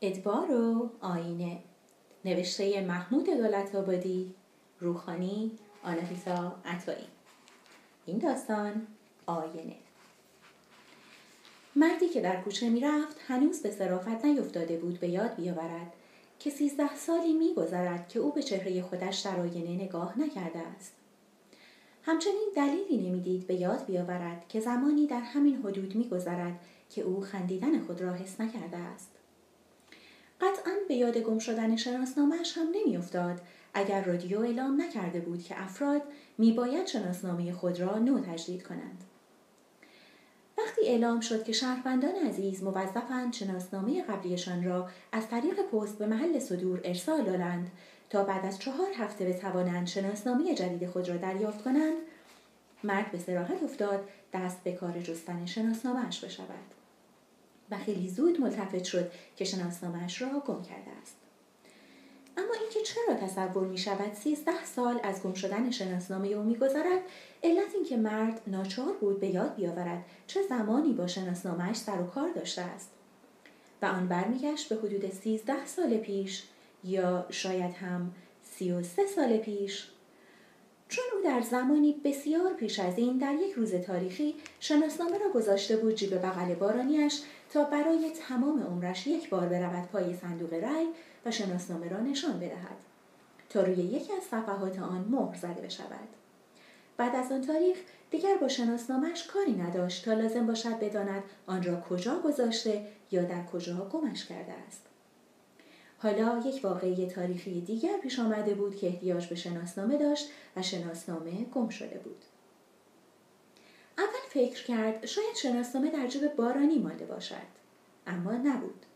ادبار و آینه، نوشته محمود دولت‌آبادی، روخانی آناهیتا عطایی. این داستان آینه. مردی که در کوچه می رفت هنوز به صرافت نیفتاده بود به یاد بیاورد که 13 سالی می گذرد که او به چهره خودش در آینه نگاه نکرده است. همچنین دلیلی نمیدید به یاد بیاورد که زمانی در همین حدود می گذرد که او خندیدن خود را حس نکرده است. قطعاً به یاد گم شدن شناسنامه‌اش هم نمی‌افتاد اگر رادیو اعلام نکرده بود که افراد میباید شناسنامه خود را نو تجدید کنند. وقتی اعلام شد که شهروندان عزیز موظفند شناسنامه قبلیشان را از طریق پست به محل صدور ارسال دارند تا بعد از 4 هفته بتوانند شناسنامه جدید خود را دریافت کنند، مرد به صراحت افتاد دست به کار جستن شناسنامه‌اش بشود. و خیلی زود ملتفت شد که شناسنامه‌اش را گم کرده است. اما اینکه چرا تصور می شود 13 سال از گم شدن شناسنامه او می گذرد، علت این که مرد ناچار بود به یاد بیاورد چه زمانی با شناسنامه‌اش سر و کار داشته است و آن برمیگشت به حدود 13 سال پیش یا شاید هم 33 سال پیش، چون او در زمانی بسیار پیش از این در یک روز تاریخی شناسنامه را گذاشته بود جیب بغل بارانیش تا برای تمام عمرش یک بار برود پای صندوق رای و شناسنامه را نشان بدهد تا روی یکی از صفحات آن مهر زده بشود. بعد از آن تاریخ دیگر با شناسنامه‌اش کاری نداشت تا لازم باشد بداند آن را کجا گذاشته یا در کجا گمش کرده است. حالا یک واقعه تاریخی دیگر پیش آمده بود که احتیاج به شناسنامه داشت و شناسنامه گم شده بود. اول فکر کرد شاید شناسنامه در جیب بارانی مانده باشد، اما نبود.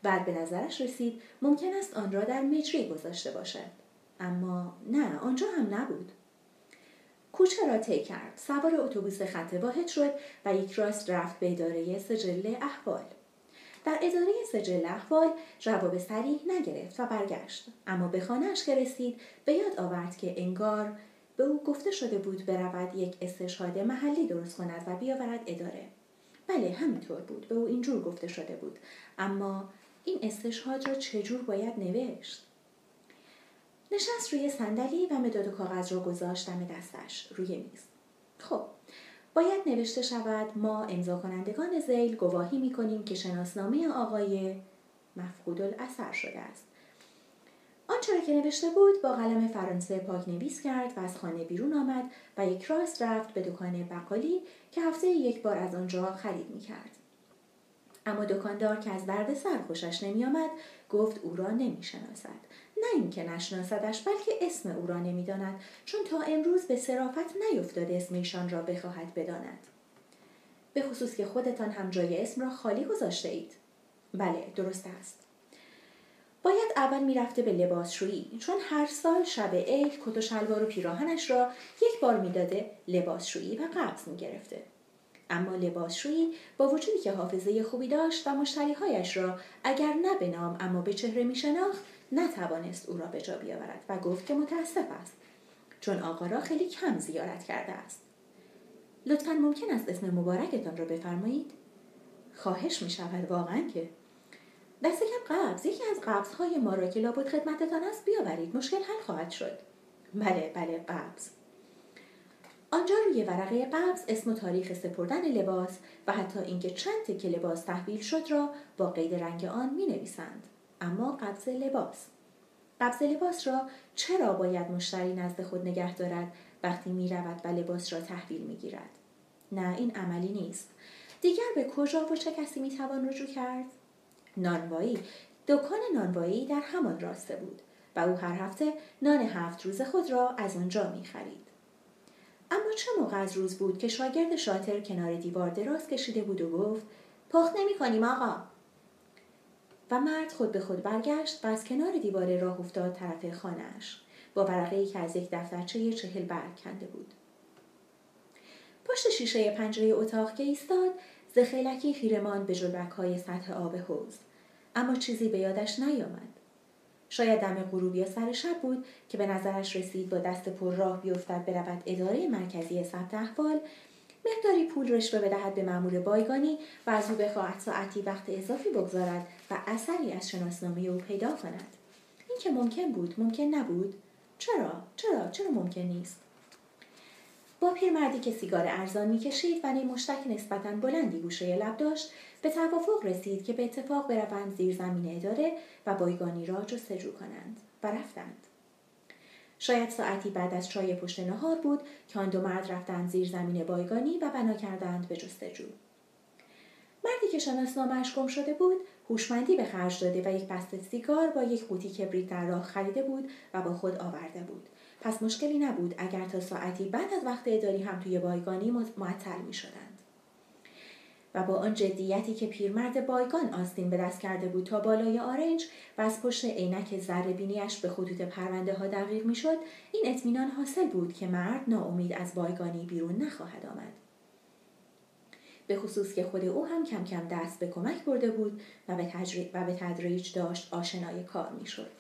بعد به نظرش رسید ممکن است آن را در مجری گذاشته باشد، اما نه، آنجا هم نبود. کوچه را طی کرد، سوار اتوبوس خط واحد شد و یک راست رفت به اداره سجل احوال. در اداره سجل احوال جواب صریح نگرفت و برگشت، اما به خانه‌اش که رسید به یاد آورد که انگار به او گفته شده بود برود یک استشهاد محلی درست کند و بیاورد اداره. بله، همینطور بود، به او اینجور گفته شده بود، اما این استشهاد را چجور باید نوشت؟ نشست روی صندلی و مداد و کاغذ را گذاشت دم دستش روی میز. خب، باید نوشته شود ما امضا کنندگان ذیل گواهی می‌کنیم که شناسنامه آقای مفقود الاثر شده است. آنچه را که نوشته بود با قلم فرانسه پاک نویس کرد و از خانه بیرون آمد و یک راست رفت به دکان بقالی که هفته یک بار از آنجا خرید می‌کرد. اما دکاندار که از دردسر خوشش نمی‌آمد گفت او را نمی‌شناسد. نه اینکه نشناسدش، بلکه اسم او را نمی‌داند، چون تا امروز به صرافت نیفتاده اسم ایشان را بخواهد بداند. به خصوص که خودتان هم جای اسم را خالی گذاشته اید. بله، درست است. باید اول می‌رفته به لباسشویی، چون هر سال شب عید کت و شلوار و پیراهنش را یک بار می‌داده لباسشویی و قبض می‌گرفته. اما لباسشویی با وجودی که حافظه خوبی داشت و مشتری‌هایش را اگر نه به نام اما به چهره می‌شناخت، نتوانست او را به جا بیاورد و گفت که متاسف است، چون آقا را خیلی کم زیارت کرده است. لطفاً ممکن است اسم مبارکتان را بفرمایید؟ خواهش می‌شود واقعاً که. دست کم قبض، یکی از قبض‌های ما را که لابد خدمتتان است بیاورید، مشکل حل خواهد شد. بله، قبض. آنجا روی ورقه قبض اسم و تاریخ سپردن لباس و حتی اینکه چند تکه لباس تحویل شد را با قید رنگ آن می‌نویسند. اما قبض لباس را چرا باید مشتری نزد خود نگه دارد وقتی می‌رود و لباس را تحویل می‌گیرد؟ نه، این عملی نیست. دیگر به کجا و چه کسی می‌توان رجوع کرد؟ نانوایی. دکان نانوایی در همان راسته بود و او هر هفته نان 7 روز خود را از آنجا می‌خرید. اما چه موقع از روز بود که شاگرد شاطر کنار دیوار دراز کشیده بود و گفت پخت نمی‌کنیم آقا. و مرد خود به خود برگشت و از کنار دیوار راه افتاد طرف خانه‌اش با ورقه‌ای که از یک دفترچه 40 برگ کنده بود. پشت شیشه پنجره اتاق که ایستاد، زخیلکی خیره ماند به جلبک‌های سطح آب حوض، اما چیزی به یادش نیامد. شاید دم غروب یا سر شب بود که به نظرش رسید با دست پر راه بیفتد برود اداره مرکزی ثبت احوال مقداری پول رشوه بدهد به مأمور بایگانی و از او بخواهد ساعتی وقت اضافی بگذارد و اثری از شناسنامه او پیدا کند. این که ممکن بود، ممکن نبود؟ چرا ممکن نیست؟ با پیرمردی که سیگار ارزان می‌کشید و مشتک نسبتاً بلندی گوشه لب داشت، به توافق رسید که به اتفاق بروند زیر زمین اداره و بایگانی را جستجو کنند و رفتند. شاید ساعتی بعد از چای پشت نهار بود که آن دو مرد رفتند زیر زمین بایگانی و بنا کردند به جستجو. مردی که شناسنامه‌اش گم شده بود، هوشمندی به خرج داده و یک بسته سیگار با یک قوطی کبریت در راه خریده بود و با خود آورده بود. پس مشکلی نبود اگر تا ساعتی بعد از وقت اداری هم توی بایگانی معطل می‌شدند. و با آن جدیتی که پیرمرد بایگان آستین به دست کرده بود تا بالای آرنج و از پشت عینک ذره‌بینی‌اش به خطوط پرونده‌ها دقیق می‌شد، این اطمینان حاصل بود که مرد ناامید از بایگانی بیرون نخواهد آمد. به خصوص که خود او هم کم کم دست به کمک برده بود و به تدریج داشت آشنای کار می‌شد.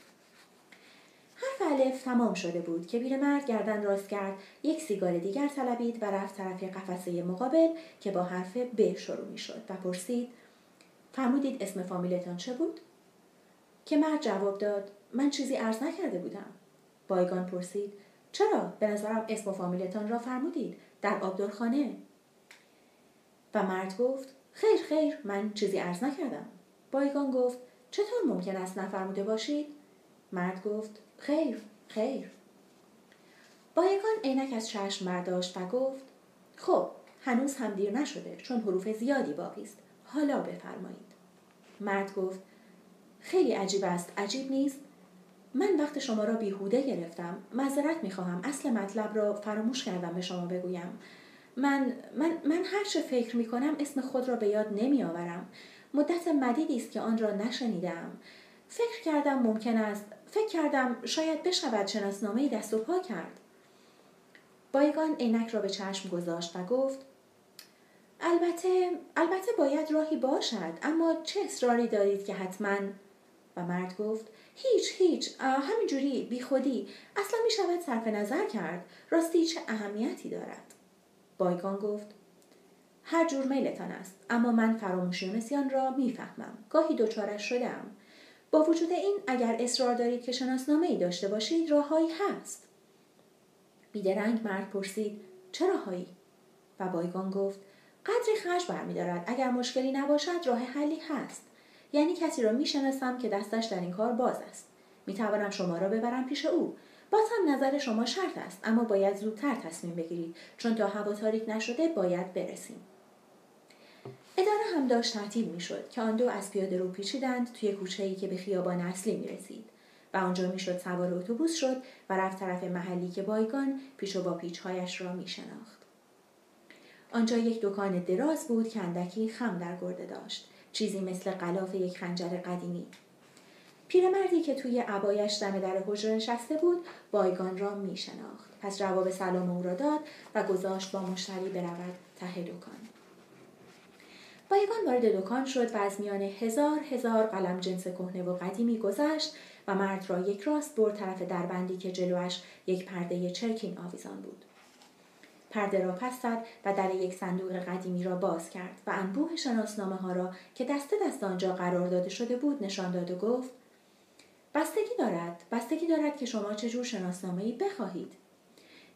حرف الف تمام شده بود که پیرمرد گردن راست کرد، یک سیگار دیگر طلبید و رفت طرف قفسه مقابل که با حرف ب شروع می‌شد و پرسید: فرمودید اسم فامیلتان چه بود؟ که مرد جواب داد: من چیزی عرض نکرده بودم. بایگان پرسید: چرا؟ به نظرم اسم فامیلتان را فرمودید، در آبدارخانه. و مرد گفت: خیر من چیزی عرض نکردم. بایگان گفت: چطور ممکن است نفرموده باشید؟ مرد گفت: خیر. بایگان عینک از چشم برداشت و گفت: خب هنوز هم دیر نشده چون حروف زیادی باقی است، حالا بفرمایید. مرد گفت: خیلی عجیب است، عجیب نیست؟ من وقت شما را بیهوده گرفتم، معذرت می‌خواهم، اصل مطلب را فراموش کردم به شما بگویم. من هر چه فکر می‌کنم اسم خود را به یاد نمی‌آورم. مدت مدیدی است که آن را نشنیدم. فکر کردم شاید بشود شناسنامه‌ای دست و پا کرد. بایگان عینک را به چشم گذاشت و گفت: البته باید راهی باشد، اما چه اصراری دارید که حتماً؟ و مرد گفت: هیچ، همینجوری بی خودی، اصلا می شود صرف نظر کرد، راستی چه اهمیتی دارد؟ بایگان گفت: هر جور میلتان است، اما من فراموشی و نسیان را می فهمم، گاهی دچارش شدم. با وجود این اگر اصرار دارید که شناسنامه‌ای داشته باشید، راههایی هست. بیدرنگ مرد پرسید: چه راههایی؟ و بایگان گفت: قدری خرج برمی‌دارد، اگر مشکلی نباشد راه حلی هست. یعنی کسی را میشناسم که دستش در این کار باز است. میتوانم شما را ببرم پیش او. باز هم نظر شما شرط است، اما باید زودتر تصمیم بگیرید، چون تا هوا تاریک نشده باید برسیم. اداره هم داشت تعطیل میشد که آن دو از پیاده رو پیچیدند توی کوچه‌ای که به خیابان اصلی میرسید و آنجا میشد سوار اتوبوس شد و رفت طرف محلی که بایگان پیش و با پیچ‌هایش را میشناخت. آنجا یک دکان دراز بود که اندکی خم در گرده داشت، چیزی مثل غلاف یک خنجر قدیمی. پیرمردی که توی عبایش دم در حجره نشسته بود بایگان را میشناخت، پس جواب سلام او را داد و گذاشت با مشتری برود ته دکان. بایگان وارد دکان شد و از میان هزار قلم جنس کهنه و قدیمی گذشت و مرد را یک راست برد طرف دربندی که جلوش یک پرده چرکین آویزان بود. پرده را پس زد و در یک صندوق قدیمی را باز کرد و انبوه شناسنامه ها را که دست آنجا قرار داده شده بود نشان داد و گفت: بستگی دارد که شما چه جور شناسنامه‌ای بخواهید.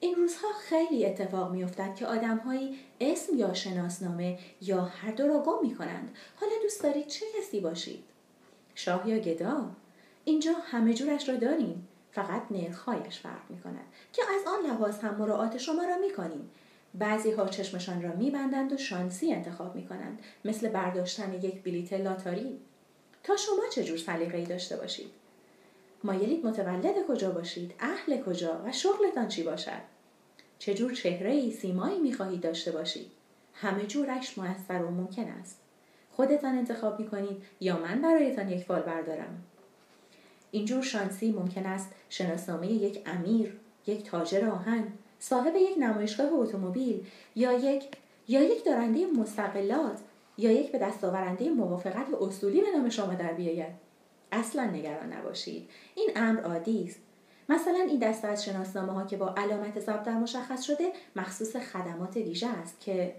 این روزها خیلی اتفاق می‌افتد که آدم‌هایی اسم یا شناسنامه یا هر دو را گم می‌کنند. حالا دوست دارید چه کسی باشید؟ شاه یا گدا؟ اینجا همه جورش را داریم، فقط نرخ‌هایش فرق می‌کند که از آن لحاظ هم مراعات شما را می‌کنیم. بعضی‌ها چشمشان را می‌بندند و شانسی انتخاب می‌کنند، مثل برداشتن یک بلیت لاتاری. تا شما چه جور سلیقه‌ای داشته باشید؟ مایلید متولد کجا باشید؟ اهل کجا؟ و شغلتان چی باشد؟ چه جور چهره‌ای، سیمایی می‌خواهید داشته باشید؟ همه جورش میسر و ممکن است. خودتان انتخاب می‌کنید یا من برایتان یک فال بردارم؟ اینجور شانسی ممکن است شناسنامه یک امیر، یک تاجر آهن، صاحب یک نمایشگاه اتومبیل یا یک دارنده مستقلات یا یک به دست آورنده موافقت اصولی به نام شما در بیاید. اصلا نگران نباشید، این امر عادی است. مثلا این دسته از شناسنامه‌ها که با علامت ضبط مشخص شده مخصوص خدمات ویژه است که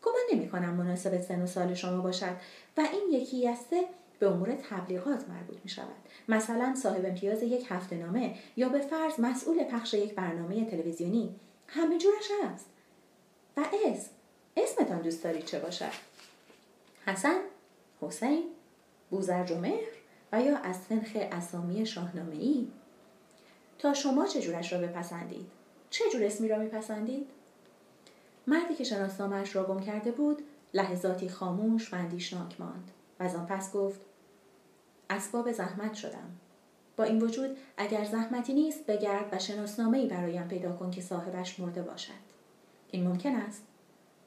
گمان نمی‌کنم مناسب سن و سال شما باشد و این یکی دسته به امور تبلیغات مربوط می شود. مثلا صاحب امتیاز یک هفته‌نامه یا به فرض مسئول پخش یک برنامه تلویزیونی، همه جورش هست. و اسمتان دوست دارید چه باشد؟ حسن، حسین، بوزرج و مهر و یا از سنخ اسامی شاهنامه‌ای؟ تا شما چه جورش را بپسندید؟ چه جور اسمی را میپسندید؟ مردی که شناسنامه‌اش را گم کرده بود لحظاتی خاموش و اندیشناک ماند و از آن پس گفت: اسباب زحمت شدم. با این وجود اگر زحمتی نیست بگرد و شناسنامه‌ای برایم پیدا کن که صاحبش مرده باشد. این ممکن است؟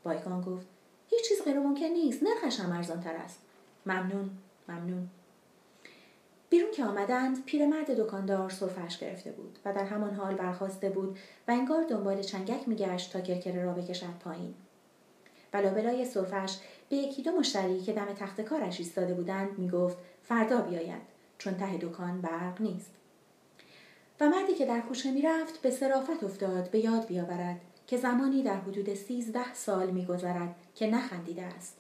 بایگان گفت: هیچ چیز غیر ممکن نیست، نرخش هم ارزان‌تر است. ممنون. بیرون که آمدند پیرمرد دکاندار سرفه‌اش گرفته بود و در همان حال برخاسته بود و انگار دنبال چنگک میگشت تا کرکره را بکشد پایین. بلابلای سرفه‌اش به یکی دو مشتری که دم تخت کارش ایستاده بودند میگفت فردا بیاید چون ته دکان برق نیست. و مردی که در کوچه میرفت به صرافت افتاد به یاد بیاورد که زمانی در حدود 13 سال میگذرد که نخندیده است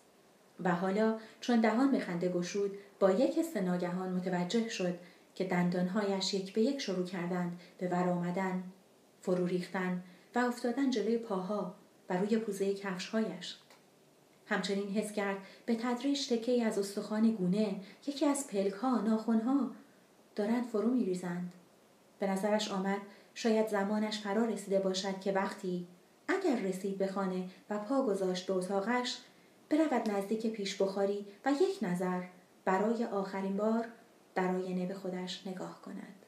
و حالا چون دهان به خنده گشود با یک حس ناگهان متوجه شد که دندانهایش یک به یک شروع کردند به ور آمدن، فرو ریختن و افتادن جلوی پاها و روی پوزه کفشهایش. همچنین حس کرد به تدریج تکه‌ای از استخوان گونه، یکی از پلک‌ها، ناخن‌ها دارند فرو می‌ریزند. به نظرش آمد شاید زمانش فرا رسیده باشد که وقتی اگر رسید به خانه و پا گذاشت به اتاقش برود نزدیک پیش بخاری و یک نظر برای آخرین بار در آینه به خودش نگاه کند.